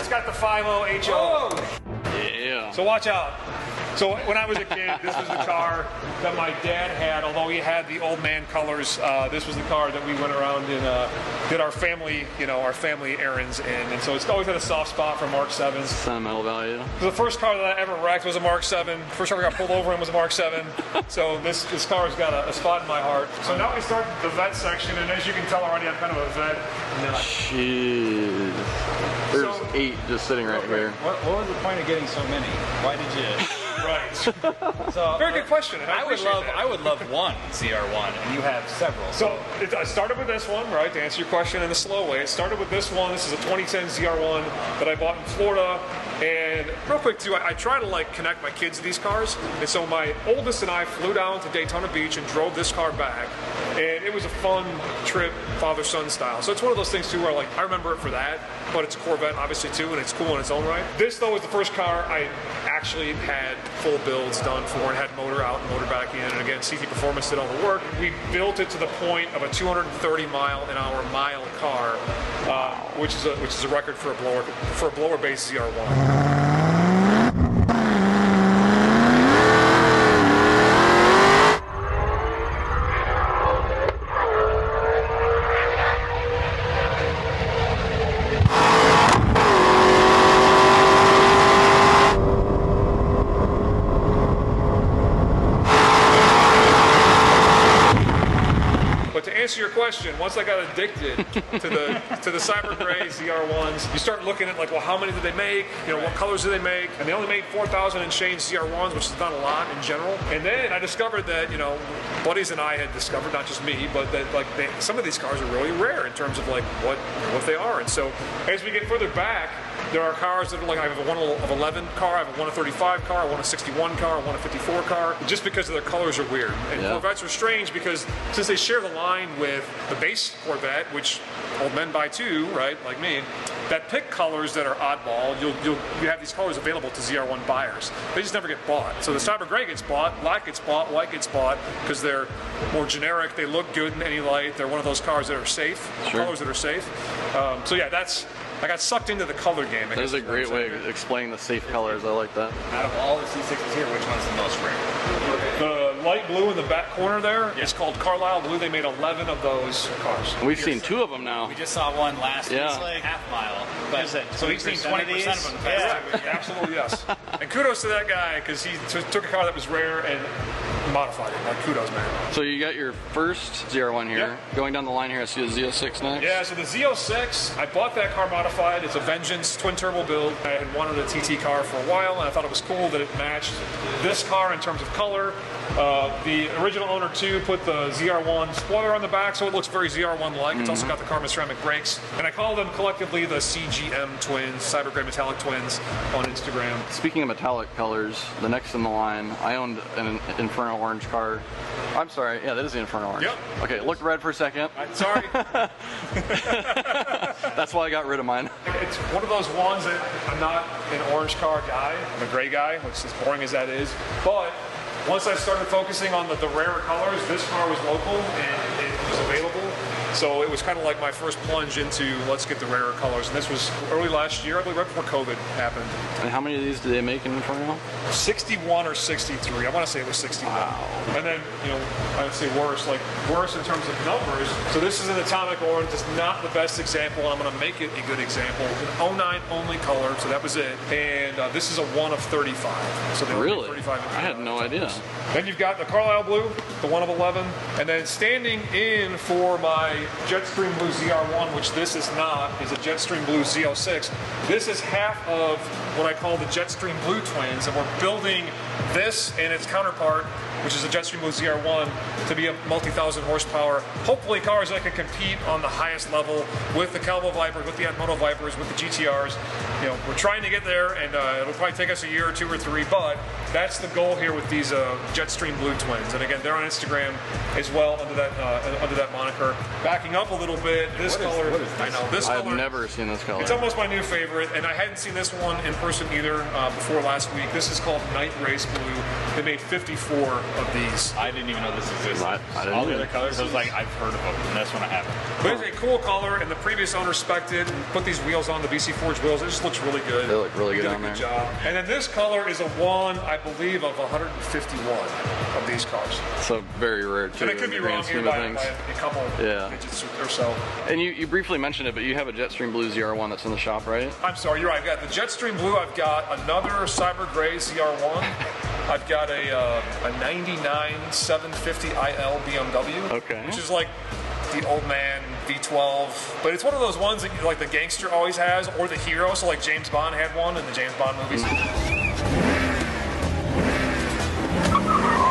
got the 50 HO. Yeah. So watch out. So when I was a kid, this was the car that my dad had. Although he had the old man colors, this was the car that we went around and did our family, our family errands in. And so it's always had a soft spot for Mark 7s. Sentimental value. The first car that I ever wrecked was a Mark 7. First car I got pulled over in was a Mark 7. So this car's got a spot in my heart. So now we start the vet section, and as you can tell already, I'm kind of a vet nut. Jeez. There's 8 just sitting right here. What was the point of getting so many? Why did you? Right. So, very good question. I would love one ZR1, and you have several. So I started with this one, right? To answer your question in the slow way, it started with this one. This is a 2010 ZR1 that I bought in Florida. And real quick too, I try to connect my kids to these cars. And so my oldest and I flew down to Daytona Beach and drove this car back. And it was a fun trip, father-son style. So it's one of those things too where I remember it for that, but it's a Corvette obviously too, and it's cool in its own right. This though is the first car I actually had full builds done for and had motor out and motor back in. And again, CT Performance did all the work. We built it to the point of a 230 mile car, which is a record for a blower-based ZR1. Answer your question. Once I got addicted to the cyber gray ZR1s, you start looking at well, how many did they make? What colors did they make? And they only made 4,000 and change ZR1s, which is not a lot in general. And then I discovered that buddies and I had discovered, not just me, but that some of these cars are really rare in terms of what they are. And so as we get further back, there are cars that are I have a 1 of 11 car, I have a 1 of 35 car, a 1 of 61 car, a 1 of 54 car, just because their colors are weird. And Corvettes are strange because since they share the line with the base Corvette, which old men buy too, right, like me, that pick colors that are oddball, you have these colors available to ZR1 buyers. They just never get bought. So the cyber gray gets bought, black gets bought, white gets bought because they're more generic, they look good in any light, they're one of those cars that are safe, colors that are safe. So yeah, I got sucked into the color game. That is a great way of explaining the safe colors. I like that. Out of all the C6s here, which one's the most rare? The light blue in the back corner there is called Carlisle Blue. They made 11 of those cars. We've seen 2 of them now. We just saw one last half mile. But so we've seen 20% of them. Yeah, absolutely, yes. And kudos to that guy because he took a car that was rare and modified it. Kudos, man. So you got your first ZR1 here. Yep. Going down the line here, I see a Z06 next. Yeah, so the Z06, I bought that car modified. It's a Vengeance twin turbo build. I had wanted a TT car for a while, and I thought it was cool that it matched this car in terms of color. The original owner too put the ZR1 spoiler on the back, so it looks very ZR1-like. It's also got the carbon ceramic brakes, and I call them collectively the CGM twins, Cyber Gray Metallic Twins, on Instagram. Speaking of metallic colors, the next in the line, I owned an Inferno Orange car. I'm sorry, yeah, that is the Inferno Orange. Yep. Okay, it looked red for a second. Sorry. That's why I got rid of mine. It's one of those ones that I'm not an orange car guy. I'm a gray guy, which is as boring as that is. But once I started focusing on the rarer colors, this car was local and it was available. So it was kind of like my first plunge into let's get the rarer colors. And this was early last year, I believe, right before COVID happened. And how many of these do they make in Inferno? 61 or 63. I want to say it was 61. Wow. And then, I would say worse in terms of numbers. So this is an atomic orange. It's not the best example. I'm going to make it a good example. It's an 09 only color, so that was it. And this is a 1 of 35. So they only really? 35 I had no idea. Then you've got the Carlisle Blue, the 1 of 11. And then standing in for my Jetstream Blue ZR1, which this is not, is a Jetstream Blue Z06. This is half of what I call the Jetstream Blue twins, and we're building this and its counterpart, which is a Jetstream Blue ZR1, to be a multi-thousand horsepower. Hopefully cars that can compete on the highest level with the Calvo Vipers, with the Admoto Vipers, with the GTRs. We're trying to get there, and it'll probably take us a year or 2 or 3, but that's the goal here with these Jetstream Blue twins. And again, they're on Instagram as well under that moniker. Backing up a little bit, this color, I know, this color. I've never seen this color. It's almost my new favorite, and I hadn't seen this one in person either before last week. This is called Night Race Blue. They made 54 of these. I didn't even know this existed. I didn't All the either. other colors, I was like, I've heard of them, and this one I haven't. But it's a cool color, and the previous owner spec'd it and put these wheels on, the BC Forge wheels. It just looks really good. They look really He good did a on good there. job. And then this color is a one, I believe, of 151 of these cars. So very rare too. And I could in be the wrong grand here scheme of by things. a couple Yeah. digits or so. And you briefly mentioned it, but you have a Jetstream Blue ZR1 that's in the shop, right? I'm sorry, you're right. I've got the Jetstream Blue. I've got another Cyber Gray ZR1. I've got a 99 750 IL BMW. Okay. Which is like the old man V12. But it's one of those ones that like the gangster always has, or the hero. So like James Bond had one in the James Bond movies.